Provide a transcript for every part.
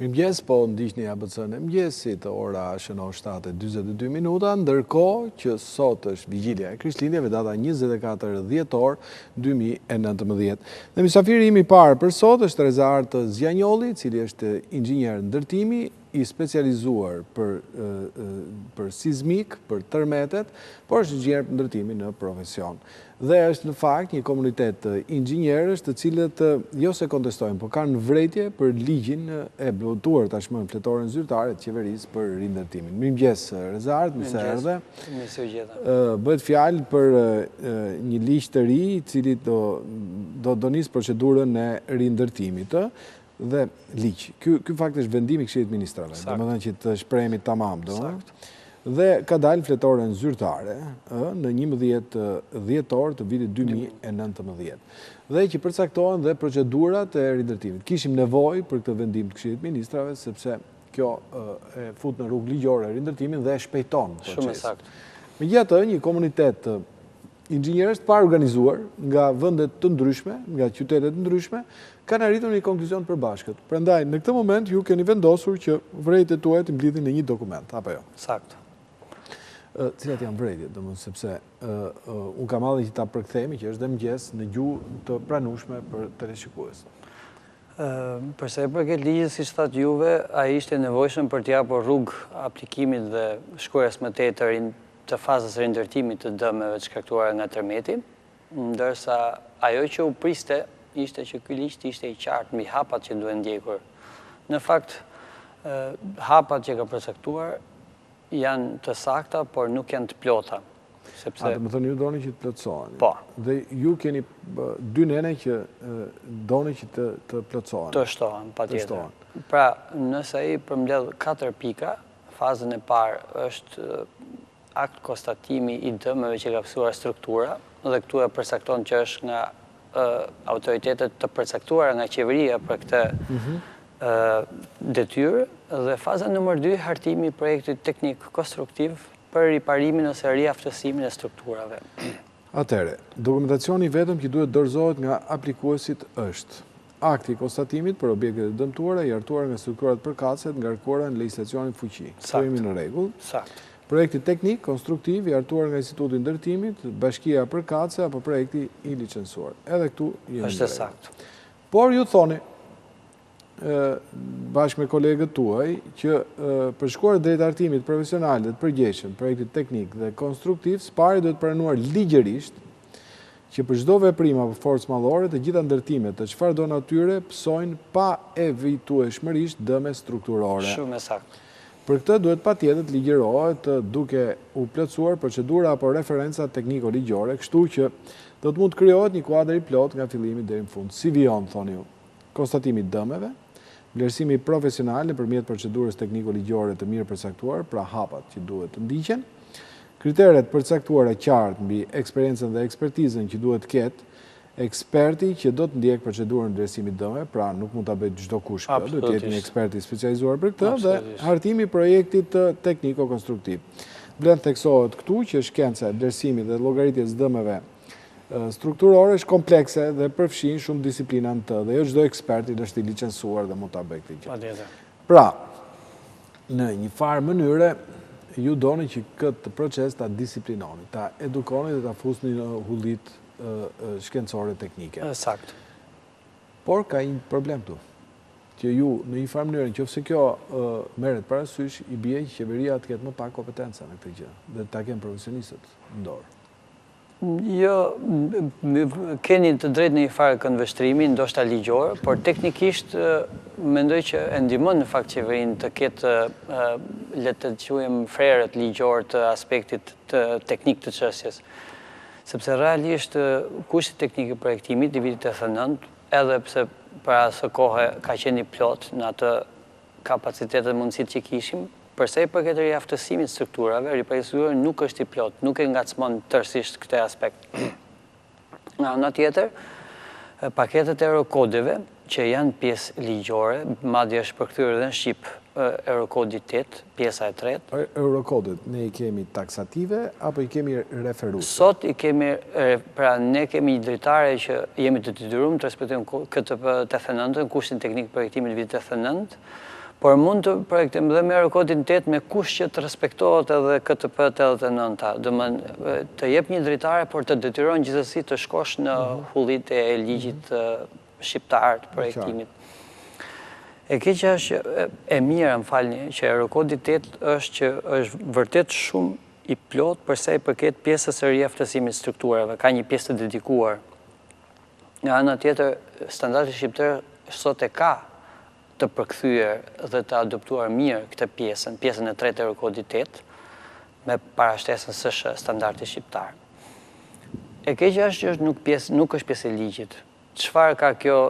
Mirëmëngjes, po ndiqni ABC-n e mëngjesit, ora shënon 7:42 minuta, ndërkohë që sot është vigjilja e Krishtlindjeve, data 24 dhjetor 2019. Dhe mysafiri im I parë për sot është REZEART ZGJANJOLLI, I cili është inxhinier ndërtimi I specializuar për sismik, për tërmetet, por është inxhinier ndërtimi në profesion. Dhe është në fakt një komunitet inxhinierësh të cilët jo se kontestojnë, por kanë vërejtje për ligjin e blotuar tashmë në fletoren zyrtare të qeverisë për rindertimin. Mirëmëngjes REZEART, mirë se erdhe. Bëhet fjalë për një ligj të ri I cili do nis procedurën e rindertimit. Dhe ligj. Ky fakt është vendimi I Këshillit të Ministrave, domethënë që të shprehemi tamam, dhe ka dalë fletoren zyrtare në 11 dhjetor të vitit 2019. Dhe që përcaktohen dhe procedurat e rindertimit. Kishim nevojë për këtë vendim të Këshillit të Ministrave sepse kjo e fut në rrugë ligjore rindertimin dhe e shpejton procesin. Shumë saktë. Megjithatë, një komunitet inxhinierësh të paorganizuar nga vendet të ndryshme, nga qytetet të ndryshme, kanë arritur një konkluzion përbashkët. Prandaj, në këtë moment ju keni vendosur që vërejtjet tuaja të mblidhin në një dokument, apo jo? Saktë. Cilat janë vërejtjet, domethënë sepse unë kam ardhur që ta përkthemi që është dhe mëngjes në gjuhë të pranueshme për teleshikuesit. Përsa I përket ligjit, siç thatë juve, ai ishte nevojshëm për të japur rrugë aplikimit dhe shkruarjes më tej të fazës rindertimit të dëmeve të shkaktuara nga tërmeti, ndërsa ajo që u priste ishte që ky ligj ishte I qartë mbi hapat që duhen ndjekur. Në fakt, hapat që ka përcaktuar janë të sakta, por nuk janë të plota. Domethënë ju doni që të plotësohen. Po. Dhe ju keni dy nene që doni që të plotësohen. Të shtohen, patjetër. Pra, nëse ai përmbledh 4 pika, fazën e parë është akt konstatimi I dëmeve që ka pësuar struktura, dhe këtu e përcakton që është nga autoritetet të përcaktuara nga qeveria për këtë detyrë, dhe faza nr. 2, hartimi I projektit teknik konstruktiv për riparimin ose riaftësimin e strukturave. Atëherë, dokumentacioni vetëm që duhet dorëzohet nga aplikuesit është akti I konstatimit për objektet e dëmtuara I hartuar nga strukturat përkatëse të ngarkuara në legjislacionin fuqi. Këto jemi në rregull. Saktë. Projekti teknik, konstruktiv, I hartuar nga Instituti I Ndërtimit, bashkia përkatëse apo projekti I licencuar. Edhe këtu jemi është saktë. Por ju thoni, bashkë me kolegët tuaj, që për shkuar drejt hartimit profesional dhe të përgjithshëm, projektit teknik dhe konstruktiv, SPAR-i duhet pranuar ligjërisht që për çdo veprim apo forcë mallore të gjitha ndërtimet të çfarëdo natyre psojnë pa evitueshmërisht dëme strukturore. Shumë saktë. Për këtë duhet patjetër të ligjërohet duke u plotësuar procedura apo referenca tekniko-ligjore, kështu që do të mund të krijohet një kuadër I plot nga fillimi deri në fund. Si vijon, thoni ju? Konstatimi I dëmeve, vlerësimi profesional nëpërmjet procedurës tekniko-ligjore të mirë përcaktuar, pra hapat që duhet të ndiqen, kriteret përcaktuara qartë mbi eksperiencën dhe ekspertizën që duhet të ketë eksperti që do të ndjek procedurën e vlerësimit dëmeve, pra nuk mund ta bëjë çdo kush këtë, do të jetë një ekspert I specializuar për këtë, dhe hartimi I projektit tekniko-konstruktiv. Vlen theksohet këtu që shkenca e vlerësimit dhe llogaritjes dëmeve strukturore është komplekse dhe përfshin shumë disiplina në të, dhe jo çdo ekspert I është I licencuar dhe mund ta bëjë këtë gjë. Patjetër. Pra, në një farë mënyre ju doni që këtë proces ta disiplinoni, ta edukoni dhe ta fusni në hullit shkencore teknike. Saktë. Por ka një problem këtu, që ju në një farë mënyrë, nëse kjo merret parasysh, I bie që qeveria të ketë më pak kompetenca në këtë gjë, dhe ta kenë profesionistët në dorë. Jo, keni të drejtë në një farë këndvështrimi, ndoshta ligjor, por teknikisht mendoj që e ndihmon në fakt qeverinë të ketë, le të quajmë, frerët ligjor të aspektit të teknik të çështjes. Sepse realisht kushti teknik I projektimit I vitit 89, edhe pse para asë kohe ka qenë I plot në atë kapacitetet dhe mundësitë që kishim, përsa I përket riaftësimit strukturave, riparësimi nuk është I plot, nuk e ngacmon tërësisht këtë aspekt. Nga ana tjetër, paketet e eurokodeve, që janë pjesë ligjore, madje është përkthyer edhe në shqip, Eurokodi 8, pjesa e 3. Eurokodet, ne I kemi taksative, apo I kemi referuese? Sot I kemi, pra ne kemi drejtare që jemi të detyruar të respektojmë këtë 89-ën, kushtin teknik projektimit vitit 89, Por mund të projektim dhe me Eurokodin 8 me kush që të respektohet edhe KTP 89-ta. Të jep një dritare, por të detyron gjithësi të shkosh në hullit e ligjit shqiptar të projektimit. E keqja është e mirë, më falni, që Eurokodi 8 është që është vërtet shumë i plot përsa i përket pjesës së riaftësimit strukturave. Ka një pjesë të dedikuar. Nga ana tjetër, standardi shqiptar sot e ka të përkthyer dhe të adoptuar mirë këtë pjesën e tretë e Eurokodit 8, me parashtesën së standardit shqiptar. E keqja është që nuk është pjesë e ligjit. Çfarë ka kjo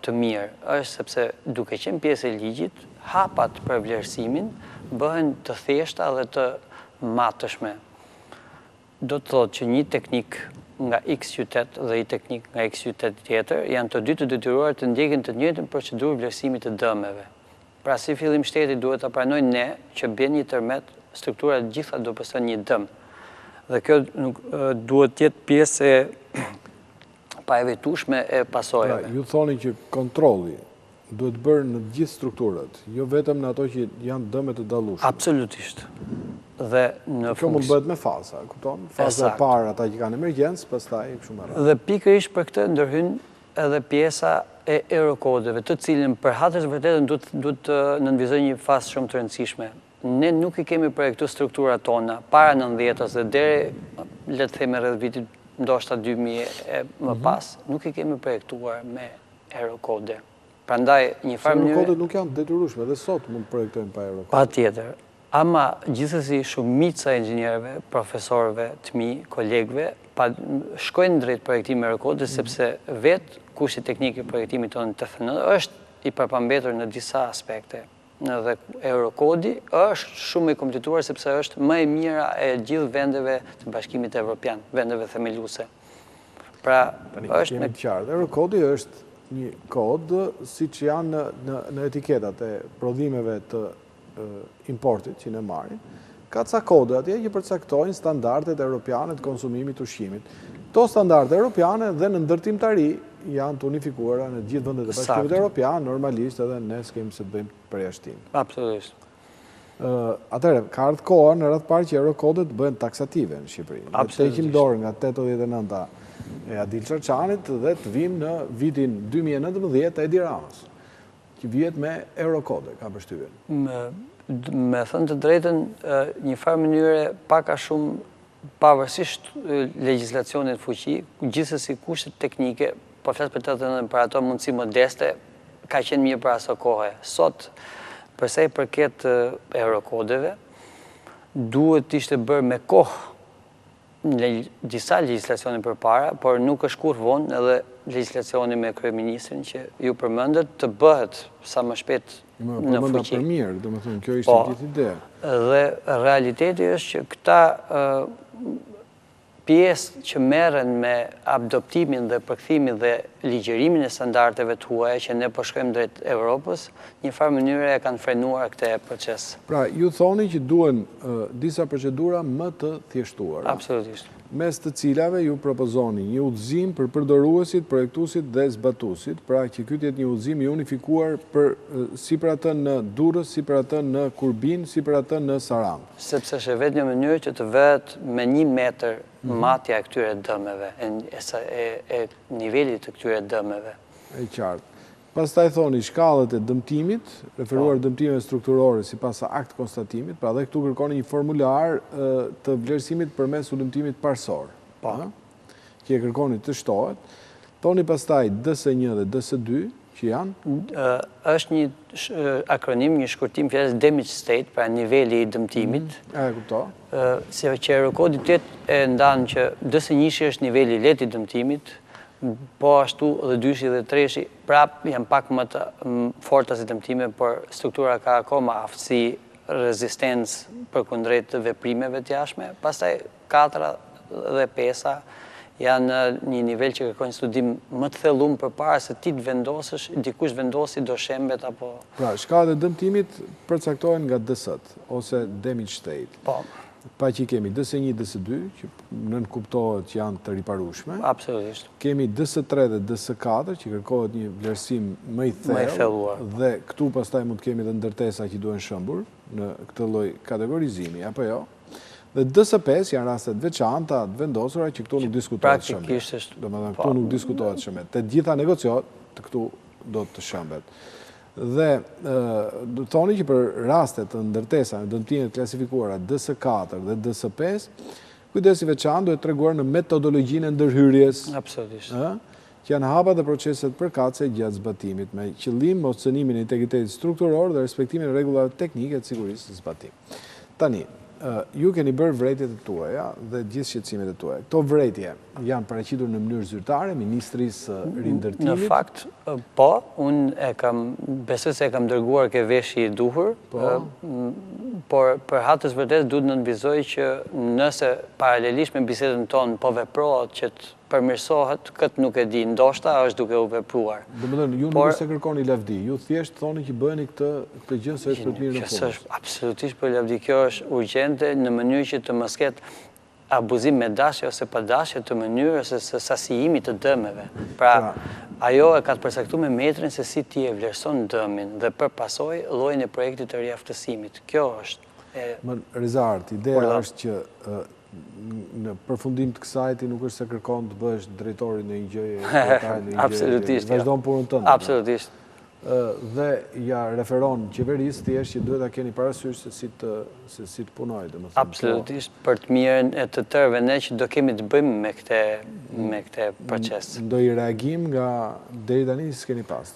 të mirë? Është sepse duke qenë pjesë e ligjit, hapat për vlerësimin bëhen të thjeshta dhe të matëshme. Do të thotë që një teknik nga X qytet dhe një teknik nga X qytet tjetër janë të dy të detyruar të ndjekin të njëjtën procedurë vlerësimit të dëmeve. Pra si fillim shteti duhet ta pranojnë ne që bën një tërmet, strukturat gjitha do pësën një dëm. Dhe kjo duhet të jetë pjesë e pa e vetushme e pasojave. Ju thoni që kontrolli duhet bërë në gjithë strukturat, jo vetëm në ato që janë dëme të dallueshme. Absolutisht. Dhe në kjo mund bëhet me faza, kupton? Faza e parë ata që kanë emergjencë, pastaj kështu me radhë. Dhe pikërisht për këtë ndërhyn edhe pjesa e Eurokodeve, të cilën për hatës vërtetën duhet të nënvizoj një fazë shumë të rëndësishme. Ne nuk i kemi projektu strukturat tona para 90-s dhe deri, le të themi rreth vitit ndoshta 2000 e më pas, nuk i kemi projektuar me Eurokode. Prandaj një farë mënyrë Eurokodet nuk janë detyrueshme, dhe sot mund projektojnë pa Eurokode. Patjetër. Ama gjithsesi shumica e inxhinierëve, profesorëve, të mi, kolegëve, shkojnë drejt projektimit Eurokode sepse vetë kushti teknik i projektimit tonë 89 është i përpambetur në disa aspekte. Dhe Eurokodi është shumë i komplituar sepse është më e mira e gjithë vendeve të Bashkimit Evropian, vendeve themeluese. Pra, është me qartë. Eurokodi është një kod siç janë në etiketat e prodhimeve të importit që ne marrim, ka ca kode atje që përcaktojnë standardet europiane të konsumimit të ushqimit. To standarde europiane dhe në ndërtimtari janë të unifikuara në gjithë vendet e Bashkimit Evropian, normalisht edhe ne s'kemi se të bëjmë përjashtim. Absolutisht. Atëherë, ka ardhur koha në radhë parë që eurokodet bëhen taksative në Shqipëri. Ne tekim dorë nga 89-a e Adil Çarçanit dhe të vim në vitin 2019 e Edi Ramës, që vjet me Eurokode, ka përshtypjen. Me thënë të drejtën, një farë mënyre paka shumë pavarësisht legjislacionit fuqi, gjithsesi kushtet teknike, po flas për të për ato mundësi modeste, ka qenë mirë për aso kohë. Sot, përsa i përket Eurokodeve, duhet ishte bërë me kohë në disa legjislacione përpara, por nuk është kur vonë edhe legjislacioni me kryeministrin që ju përmendet të bëhet sa më shpejt në fuqi. Për mirë, do të thonë, kjo ishte gjithë ide. Dhe realiteti është që këta pjesë që merren me adoptimin dhe përkthimin dhe ligjërimin e standardeve të huaja që ne po shkojmë drejt Evropës, një farë mënyre e kanë frenuar këtë proces. Pra, ju thoni që duhen disa procedura më të thjeshtuara. Absolutisht. Mes të cilave ju propozoni një udhëzim për përdoruesit, projektuesit dhe zbatuesit, pra që ky të jetë një udhëzim i unifikuar si për atë në Durrës, si për atë në Kurbin, si për atë në Sarandë. Sepse është vetë një mënyrë që të vetë me 1 metër matja e këtyre dëmeve, e nivelit të këtyre dëmeve. E qartë. Pastaj thoni shkallët e dëmtimit, referuar dëmtimeve strukturore sipas akt konstatimit, pra dhe këtu kërkoni një formular të vlerësimit përmes udhëtimit parsor. Që e kërkoni të shtohet. Thoni pastaj DS1 dhe DS2, që janë? Është një akronim, një shkurtim fjalës damage state, pra niveli i dëmtimit. E kupto. Se që Eurokodi 8 e ndanë që DS1 është niveli i lehtë i dëmtimit, po ashtu dhe 2 dhe 3 prap janë pak më të forta si dëmtime, por struktura ka akoma aftësi rezistencë përkundrejt veprimeve të jashtme. Pastaj 4 dhe 5 janë një nivel që kërkojnë studim më të thellum përpara se ti të vendosësh, dikush vendosi do shembet apo. Pra, shkallat e dëmtimit përcaktohen nga DS-t ose damage state. Po. pa që kemi DS1, DS2, që nën kuptohet që janë të riparueshme. Absolutisht. Kemi DS3 dhe DS4, që kërkohet një vlerësim më i thellë, dhe këtu pastaj mund të kemi dhe ndërtesa që duhen shëmbur në këtë lloj kategorizimi, apo jo? Dhe DS5 janë rastet veçanta, të vendosura që këtu nuk diskutohet shëmbet. Domethënë këtu nuk diskutohet shëmbet. Të gjitha negociot të këtu do të shëmbet. Dhe do thoni që për rastet të ndërtesa në dëmtimet klasifikuara DS4 dhe DS5, kujdesi veçantë duhet treguar në metodologjinë e ndërhyrjes. Absolutisht. Që janë hapa dhe proceset përkatëse gjatë zbatimit, me qëllim moscënimin e integritetit strukturor dhe respektimin e rregullave teknike të sigurisë së zbatimit. Tani, ju keni bërë vërejtjet e tuaja dhe gjithë shqetësimet e tuaja. Këto vërejtje janë paraqitur në mënyrë zyrtare, Ministrisë Rindertimit? Në fakt, po, unë besoj se e kam dërguar ke veshi duhur, por për hatës vërtet duhet në nënvizoj që nëse paralelisht me bisedën tonë po veprohet që të përmirësohet, këtë nuk e di, ndoshta është duke u vepruar. Domethënë, ju nuk se kërkoni lavdi, ju thjesht thoni që bëheni këtë gjë se është për të mirë në punë. Absolutisht për lavdi, kjo është urgjente në mënyrë që të mos ketë abuzim me dashje ose pa dashje të mënyrës së sasiimit të dëmeve. Pra, ajo e ka të përcaktuar me metrin se si ti e vlerëson dëmin dhe përpasoj llojin e projektit të riaftësimit. Kjo është REZEART, ideja është që në përfundim të kësaj ti nuk është se kërkon të bësh drejtori në një gjëje, absolutisht, vazhdon punën tënde. Absolutisht. Dhe ja referon qeverisë thjesht që duhet ta keni parasysh se si të punoj, domethënë. Absolutisht, për të mirën e të tërëve ne që do kemi të bëjmë me këtë proces. Ndonjë reagim nga deri tani s'keni pas?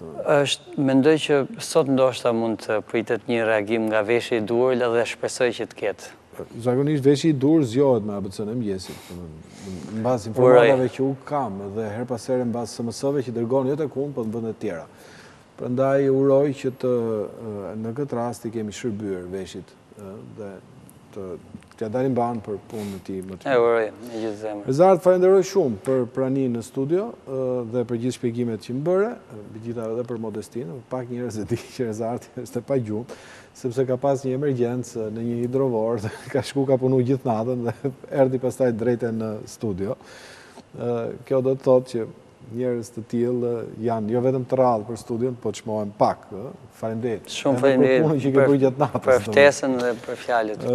Mendoj që sot ndoshta mund të pritet një reagim nga veshi i duhur dhe shpresoj që të ketë. Zakonisht veshi i duhur zgjohet me ABC-n e mengjesit. Mbas informatave që u kam dhe her pas here mbas SMS-ve që dërgon jo tek unë, por në vende të tjera. Prandaj uroj që në këtë rast i kemi shërbyer veshit dhe t'ja dalim banë për punën e tij më të mirë. Uroj, me gjithë zemër. REZEART, falenderoj shumë për praninë në studio dhe për gjithë shpjegimet që më bëre, megjithatë edhe për modestinë. Pak njerëz e di që REZEART është e pa gjumë, sepse ka pas një emergjencë në një hidrovor, ka shku ka punu gjithë natën dhe erdhi pastaj drejtë në studio. Kjo do të thotë që njerëz të tillë janë jo vetëm të rrallë për studion, po çmohen pak. Faleminderit. Shumë faleminderit për punën që ke bërë gjatë natës. Për ftesën dhe për fjalët.